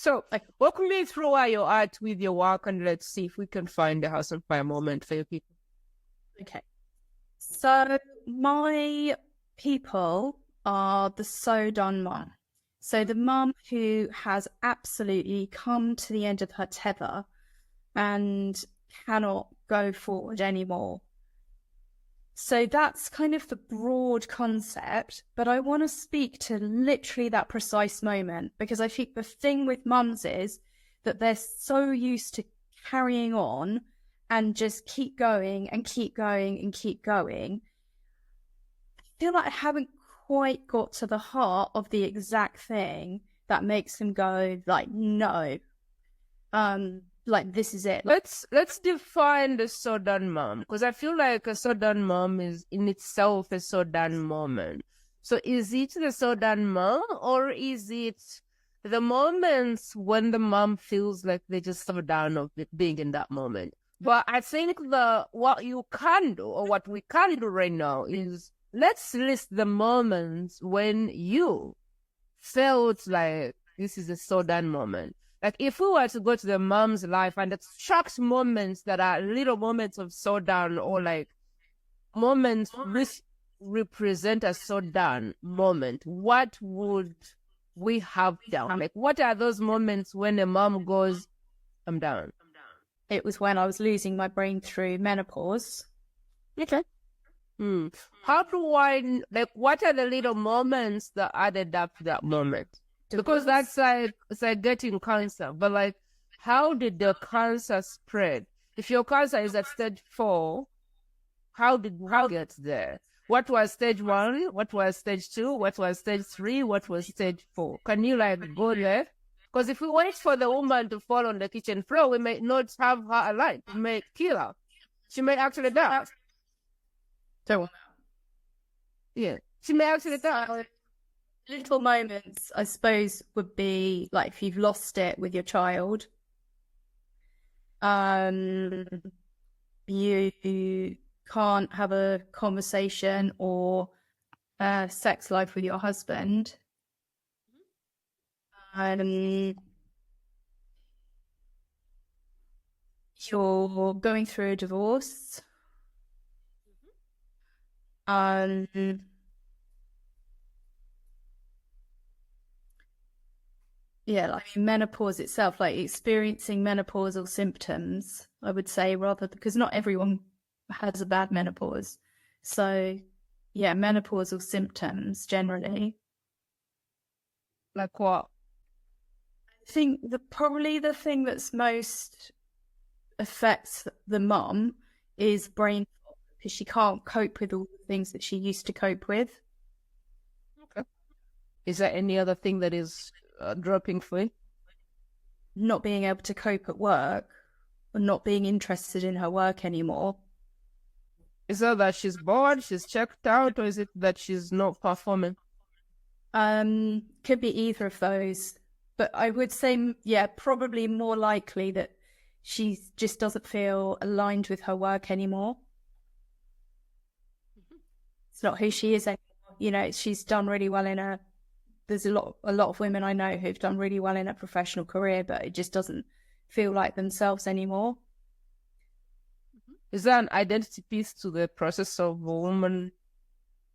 So, walk me through where you're at with your work, and let's see if we can find a house on fire moment for your people. Okay. So my people are the so done mum. So the mum who has absolutely come to the end of her tether and cannot go forward anymore. So that's kind of the broad concept, but I want to speak to literally that precise moment, because I think the thing with mums is that they're so used to carrying on and just keep going and keep going and keep going. I feel like I haven't quite got to the heart of the exact thing that makes them go like, no, like this is it. Let's define the so done mom, because I feel like a so done mom is in itself a so done moment. So is it the so done mom, or is it the moments when the mom feels like they just so done of it being in that moment? But I think what you can do, or what we can do right now, is let's list the moments when you felt like this is a so done moment. Like if we were to go to the mom's life and extract moments that are little moments of so done, or like moments represent a so done moment, what would we have down? Like what are those moments when a mom goes, I'm down? It was when I was losing my brain through menopause. Okay. How do I, like, what are the little moments that added up to that moment? Because that's like, it's like getting cancer, but like, how did the cancer spread? If your cancer is at stage 4, how did you get there? What was stage 1? What was stage 2? What was stage 3? What was stage 4? Can you like go there? Because if we wait for the woman to fall on the kitchen floor, we may not have her alive. We may kill her. She may actually die. Yeah, she may actually die. Little moments, I suppose, would be like if you've lost it with your child. You can't have a conversation or a sex life with your husband. You're going through a divorce. Yeah, like menopause itself, like experiencing menopausal symptoms, I would say, rather, because not everyone has a bad menopause. So, yeah, menopausal symptoms generally. Like what? I think probably the thing that's most affects the mum is brain fog, because she can't cope with all the things that she used to cope with. Okay. Is there any other thing that is dropping for you? Not being able to cope at work, or not being interested in her work anymore. Is it that she's bored, she's checked out, or is it that she's not performing? Could be either of those. But I would say, yeah, probably more likely that she just doesn't feel aligned with her work anymore. It's not who she is anymore. You know, she's done really well in her. There's a lot of women I know who've done really well in a professional career, but it just doesn't feel like themselves anymore. Is there an identity piece to the process of a woman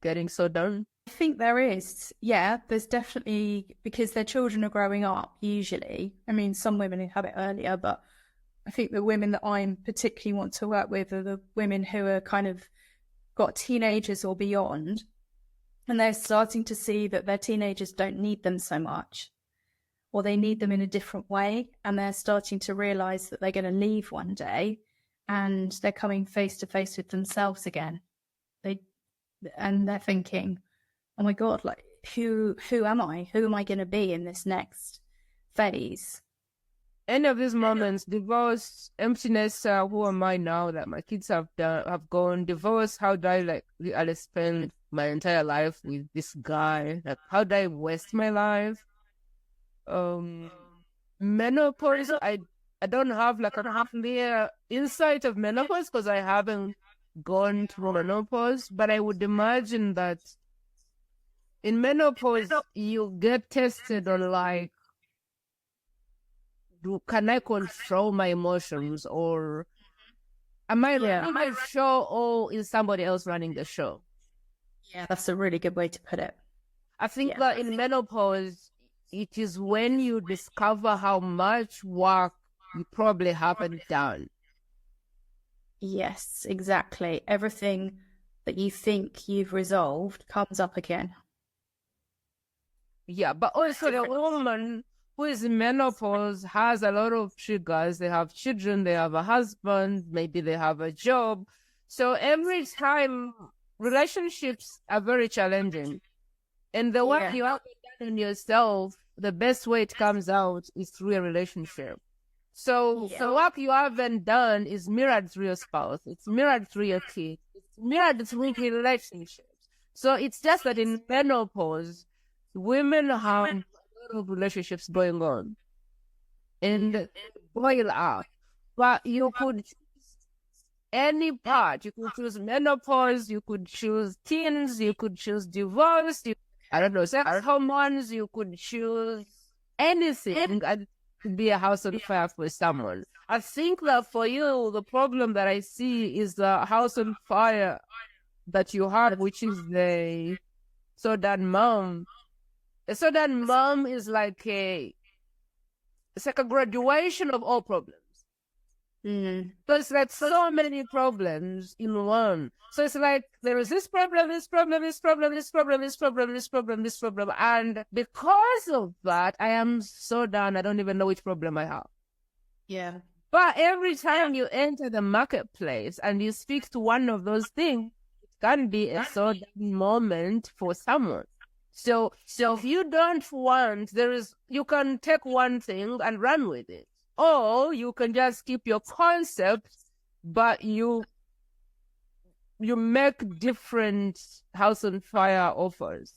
getting so done? I think there is. Yeah, there's definitely, because their children are growing up, usually. I mean, some women have it earlier, but I think the women that I particularly want to work with are the women who are kind of got teenagers or beyond, and they're starting to see that their teenagers don't need them so much, or they need them in a different way, and they're starting to realize that they're going to leave one day and they're coming face to face with themselves again. They're thinking, oh my God, like who am I? Who am I going to be in this next phase? Any of these moments, divorce, emptiness, who am I now that my kids have gone, divorce, how do I spend my entire life with this guy? Like, how do I waste my life? Menopause, I don't have like a clear insight of menopause because I haven't gone through menopause, but I would imagine that in menopause, you get tested on like can I control my emotions, or am I running the show, or is somebody else running the show? Yeah, that's a really good way to put it. I think that in menopause, it is when you discover how much work you probably haven't done. Yes, exactly. Everything that you think you've resolved comes up again. Yeah, but also the woman who is in menopause has a lot of triggers. They have children, they have a husband, maybe they have a job. So every time, relationships are very challenging. And the work you have done on yourself, the best way it comes out is through a relationship. So the work you haven't done is mirrored through your spouse. It's mirrored through your kids. It's mirrored through relationships. So it's just that in menopause, women have a lot of relationships going on and boil up. But you could choose any part. You could choose menopause, you could choose teens, you could choose divorce, sex hormones, you could choose anything and be a house on fire for someone. I think that for you, the problem that I see is the house on fire that you have, which is the Southern mom. A Southern mom is it's like a graduation of all problems. So it's like so many problems in one. So it's like there is this problem, this problem, this problem, this problem, this problem, this problem, this problem. And because of that, I am so down. I don't even know which problem I have. Yeah. But every time you enter the marketplace and you speak to one of those things, it can be a so down moment for someone. So if you don't want, you can take one thing and run with it. Or you can just keep your concept, but you make different house on fire offers.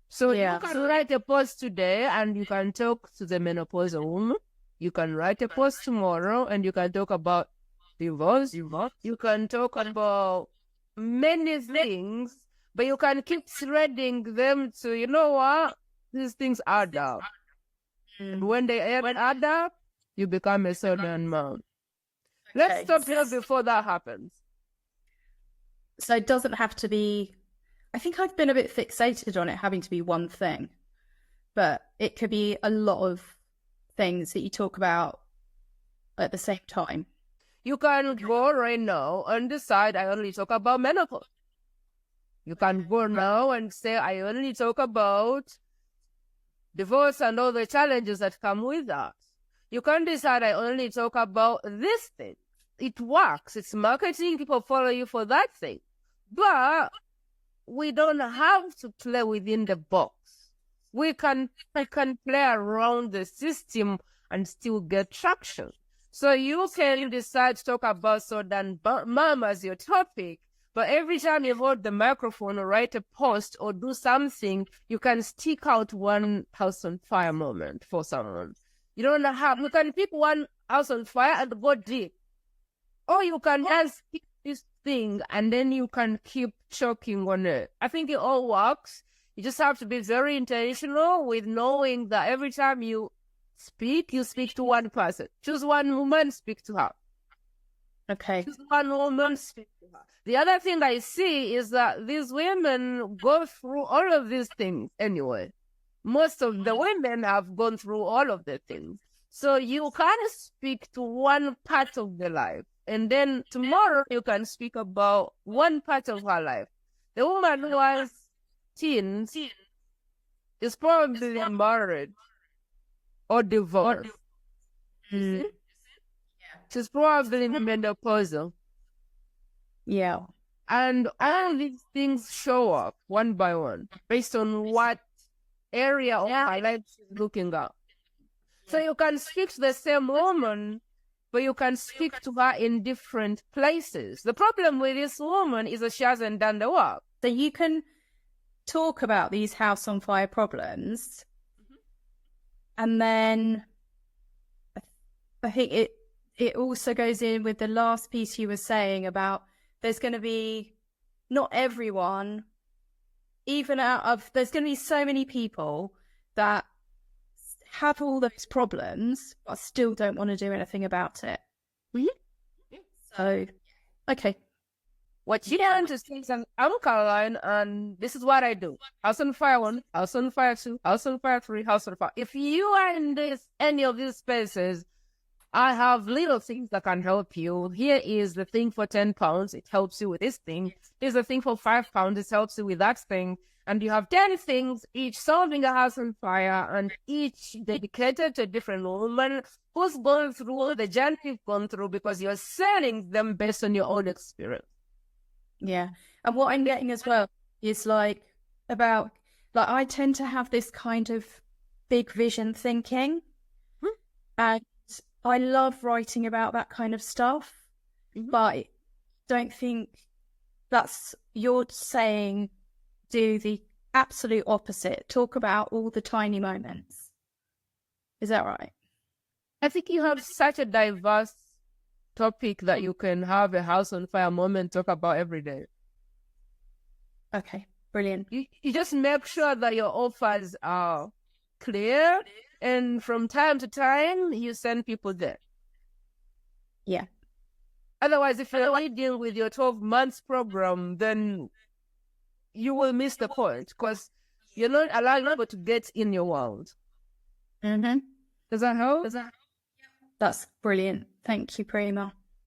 So you can write a post today and you can talk to the menopausal woman. You can write a post tomorrow and you can talk about divorce. You can talk about many things, but you can keep threading them to, you know what, these things add up. And when they add up, you become a certain mom. Let's stop here before that happens. So it doesn't have to be, I think I've been a bit fixated on it having to be one thing, but it could be a lot of things that you talk about at the same time. You can go right now and decide I only talk about menopause. You can go now and say I only talk about divorce and all the challenges that come with that. You can decide I only talk about this thing. It works. It's marketing. People follow you for that thing. But we don't have to play within the box. We can play around the system and still get traction. So you can decide to talk about Southern mom as your topic, but every time you hold the microphone or write a post or do something, you can stick out one house on fire moment for someone. You can pick one house on fire and go deep. Or you can just pick this thing and then you can keep choking on it. I think it all works. You just have to be very intentional with knowing that every time you speak to one person. Choose one woman, speak to her. Okay. Choose one woman, speak to her. The other thing I see is that these women go through all of these things anyway. Most of the women have gone through all of the things. So you can speak to one part of the life. And then tomorrow you can speak about one part of her life. The woman who has teens is probably married or divorced. Mm. She's probably menopausal. Yeah. And all these things show up one by one based on what area of her life she's looking at. So you can speak to the same woman, but you can speak to her in different places. The problem with this woman is that she hasn't done the work. So you can talk about these house on fire problems, and then I think it also goes in with the last piece you were saying about there's going to be not everyone, there's going to be so many people that have all those problems, but still don't want to do anything about it. Mhm. So, okay. What you want to say is, I'm Caroline, and this is what I do. House on Fire 1, House on Fire 2, House on Fire 3, House on Fire. If you are in any of these spaces, I have little things that can help you. Here is the thing for £10. It helps you with this thing. Here's the thing for £5. It helps you with that thing. And you have 10 things, each solving a house on fire, and each dedicated to a different woman who's gone through the journey you've gone through, because you're selling them based on your own experience. Yeah. And what I'm getting as well is like I tend to have this kind of big vision thinking. And I love writing about that kind of stuff, but I don't think you're saying do the absolute opposite. Talk about all the tiny moments. Is that right? I think you have such a diverse topic that you can have a house on fire moment talk about every day. Okay, brilliant. You just make sure that your offers are clear, and from time to time you send people there. Yeah. Otherwise, if you're only dealing with your 12 months program, then you will miss the point, because you're not allowing people to get in your world. Mm-hmm. Does that help? That's brilliant. Thank you, Prima.